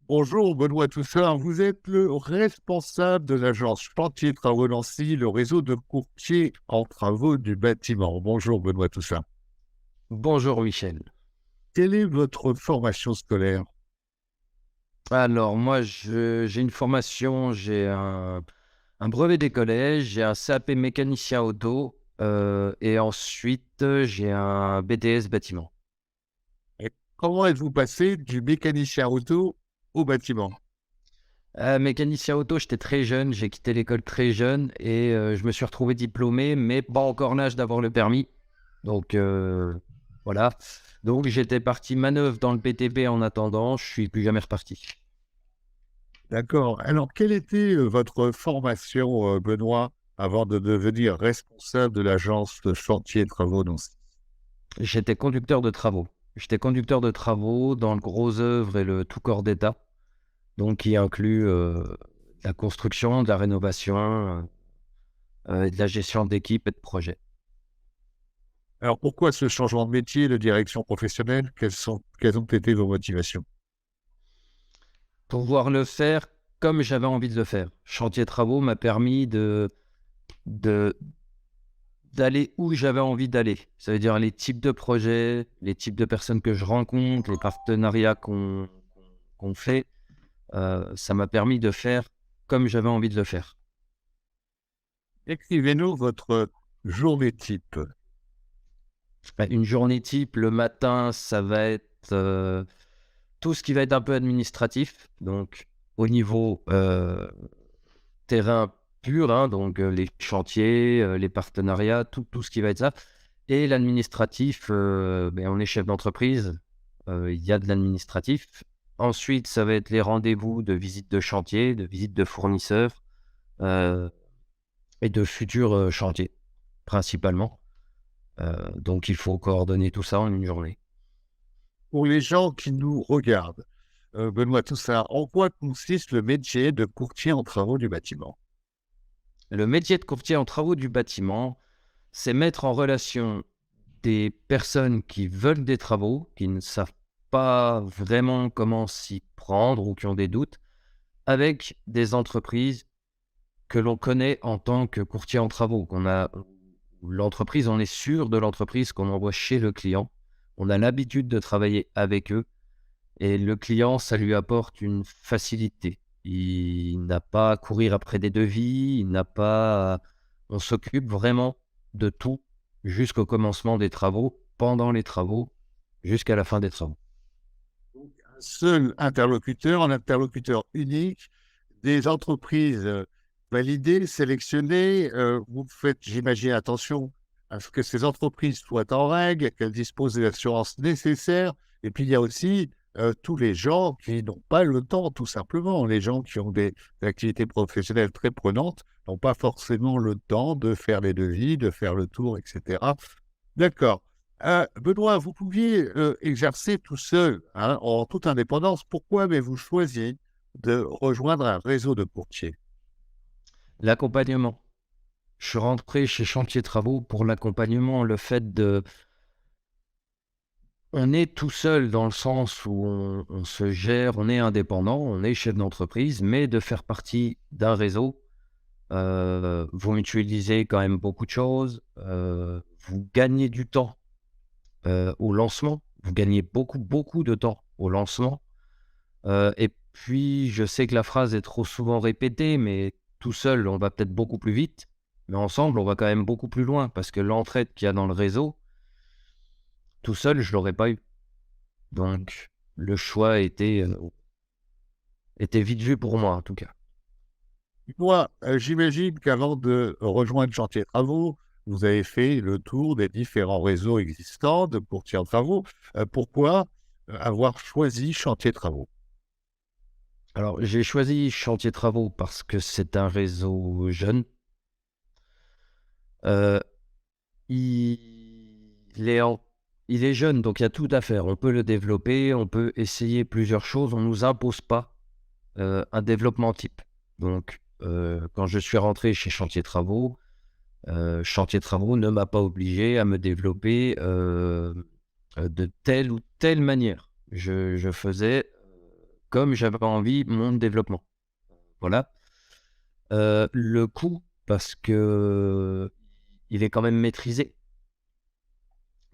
Bonjour Benoît Toussaint, vous êtes le responsable de l'agence Chantier Travaux Nancy, le réseau de courtiers en travaux du bâtiment. Bonjour Benoît Toussaint. Bonjour Michel. Quelle est votre formation scolaire? Alors moi, j'ai une formation, j'ai un brevet des collèges, j'ai un CAP mécanicien auto et ensuite j'ai un BTS bâtiment. Et comment êtes-vous passé du mécanicien auto au bâtiment? Mécanicien auto, j'étais très jeune, j'ai quitté l'école très jeune et je me suis retrouvé diplômé, mais pas encore l'âge d'avoir le permis. Donc voilà. Donc j'étais parti manœuvre dans le BTP en attendant, je suis plus jamais reparti. D'accord. Alors, quelle était votre formation, Benoît, avant de devenir responsable de l'agence de Chantier Travaux Nancy? J'étais conducteur de travaux. J'étais conducteur de travaux dans le gros œuvre et le tout corps d'État, donc qui inclut de la construction, de la rénovation et de la gestion d'équipe et de projet. Alors, pourquoi ce changement de métier, de direction professionnelle? Quelles ont été vos motivations? Pouvoir le faire comme j'avais envie de le faire. Chantier travaux m'a permis de d'aller où j'avais envie d'aller. Ça veut dire les types de projets, les types de personnes que je rencontre, les partenariats qu'on fait. Ça m'a permis de faire comme j'avais envie de le faire. Écrivez-nous votre journée type. Bah, une journée type, le matin, ça va être tout ce qui va être un peu administratif, donc au niveau terrain pur, hein, donc les chantiers, les partenariats, tout ce qui va être ça. Et l'administratif, ben, on est chef d'entreprise, il y a de l'administratif. Ensuite, ça va être les rendez-vous de visite de chantier, de visite de fournisseurs euh, et de futurs chantiers, principalement. Donc, il faut coordonner tout ça en une journée. Pour les gens qui nous regardent, Benoît Toussaint, en quoi consiste le métier de courtier en travaux du bâtiment? Le métier de courtier en travaux du bâtiment, c'est mettre en relation des personnes qui veulent des travaux, qui ne savent pas vraiment comment s'y prendre ou qui ont des doutes, avec des entreprises que l'on connaît en tant que courtier en travaux. L'entreprise, on est sûr de l'entreprise qu'on envoie chez le client. On a l'habitude de travailler avec eux et le client, ça lui apporte une facilité. Il n'a pas à courir après des devis, il n'a pas on s'occupe vraiment de tout jusqu'au commencement des travaux, pendant les travaux, jusqu'à la fin des travaux. Un seul interlocuteur, un interlocuteur unique, des entreprises validées, sélectionnées. Vous faites, j'imagine, attention à ce que ces entreprises soient en règle, qu'elles disposent des assurances nécessaires. Et puis, il y a aussi tous les gens qui n'ont pas le temps, tout simplement. Les gens qui ont des activités professionnelles très prenantes n'ont pas forcément le temps de faire les devis, de faire le tour, etc. D'accord. Benoît, vous pouviez exercer tout seul, hein, en toute indépendance. Pourquoi avez-vous choisi de rejoindre un réseau de courtiers? L'accompagnement. Je suis rentré chez Chantier Travaux pour l'accompagnement, le fait de on est tout seul dans le sens où on se gère, on est indépendant, on est chef d'entreprise, mais de faire partie d'un réseau, vous mutualisez quand même beaucoup de choses, vous gagnez du temps, au lancement. Vous gagnez beaucoup, beaucoup de temps au lancement, et puis je sais que la phrase est trop souvent répétée, mais tout seul, on va peut-être beaucoup plus vite, mais ensemble, on va quand même beaucoup plus loin parce que l'entraide qu'il y a dans le réseau, tout seul, je l'aurais pas eu. Donc le choix était vite vu pour moi, en tout cas. Moi, j'imagine qu'avant de rejoindre Chantier Travaux, vous avez fait le tour des différents réseaux existants de courtiers en travaux. Pourquoi avoir choisi Chantier Travaux? Alors, j'ai choisi Chantier Travaux parce que c'est un réseau jeune. Heu, il est en il est jeune, donc il y a tout à faire. On peut le développer, on peut essayer plusieurs choses. On nous impose pas, un développement type. Donc, quand je suis rentré chez Chantier Travaux ne m'a pas obligé à me développer, de telle ou telle manière. Je faisais comme j'avais envie mon développement. Voilà. Le coût, parce que il est quand même maîtrisé.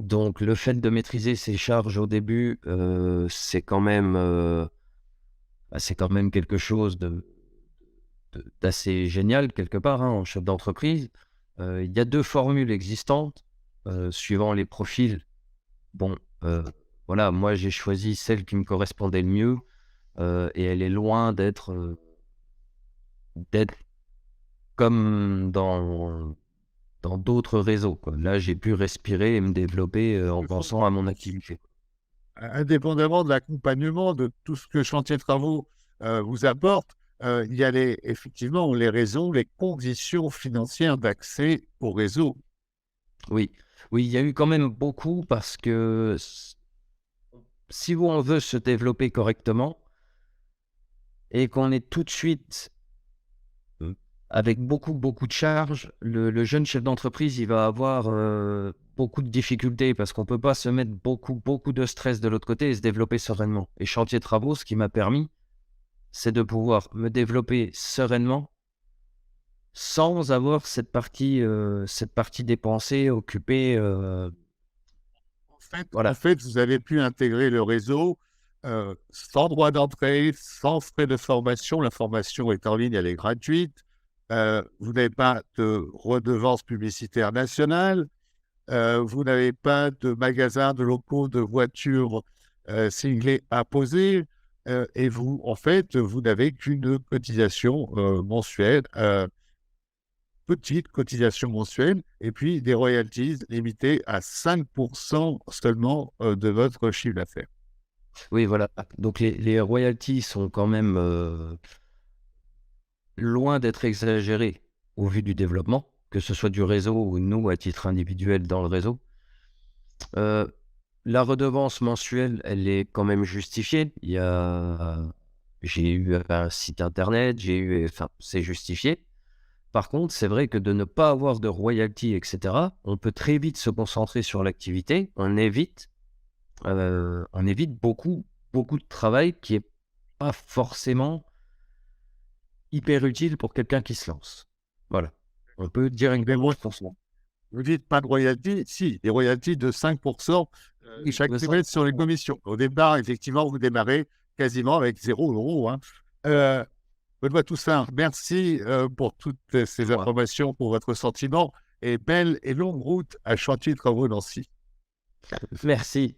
Donc le fait de maîtriser ses charges au début, c'est quand même quelque chose d'assez génial quelque part, hein, en chef d'entreprise. Il y a 2 formules existantes, suivant les profils. Bon, voilà, moi j'ai choisi celle qui me correspondait le mieux, et elle est loin d'être comme dans d'autres réseaux, quoi. Là, j'ai pu respirer et me développer, en Je comprends. pensant à mon activité. Indépendamment de l'accompagnement, de tout ce que Chantier Travaux vous apporte, il y a effectivement les réseaux, les conditions financières d'accès au réseau. Oui, oui, il y a eu quand même beaucoup parce que si on veut se développer correctement et qu'on est tout de suite avec beaucoup de charges, le jeune chef d'entreprise, il va avoir beaucoup de difficultés parce qu'on peut pas se mettre beaucoup de stress de l'autre côté et se développer sereinement. Et Chantier Travaux, ce qui m'a permis, c'est de pouvoir me développer sereinement sans avoir cette partie dépensée, occupée, En voilà. fait, vous avez pu intégrer le réseau sans droit d'entrée, sans frais de formation. La formation est en ligne, elle est gratuite. Vous n'avez pas de redevance publicitaire nationale. Vous n'avez pas de magasins, de locaux, de voitures cinglés à poser. Et vous, en fait, vous n'avez qu'une cotisation mensuelle, petite cotisation mensuelle, et puis des royalties limitées à 5% seulement de votre chiffre d'affaires. Oui, voilà. Donc les royalties sont quand même, loin d'être exagérées au vu du développement, que ce soit du réseau ou nous à titre individuel dans le réseau. Heu, la redevance mensuelle, elle est quand même justifiée. J'ai eu un site internet, enfin, c'est justifié. Par contre, c'est vrai que de ne pas avoir de royalties et cetera, on peut très vite se concentrer sur l'activité. On évite beaucoup de travail qui est pas forcément hyper utile pour quelqu'un qui se lance. Voilà. On peut Mais directement bon, se concentrer. vous dites pas de royalties, si, des royalties de 5% Oui, chaque de ça. trimestre sur les commissions. Au départ, effectivement, vous démarrez quasiment avec 0 €. Hein. Euh, Benoît Toussaint, merci pour toutes ces Voilà. informations, pour votre sentiment et belle et longue route à Chantier Travaux Nancy. Merci.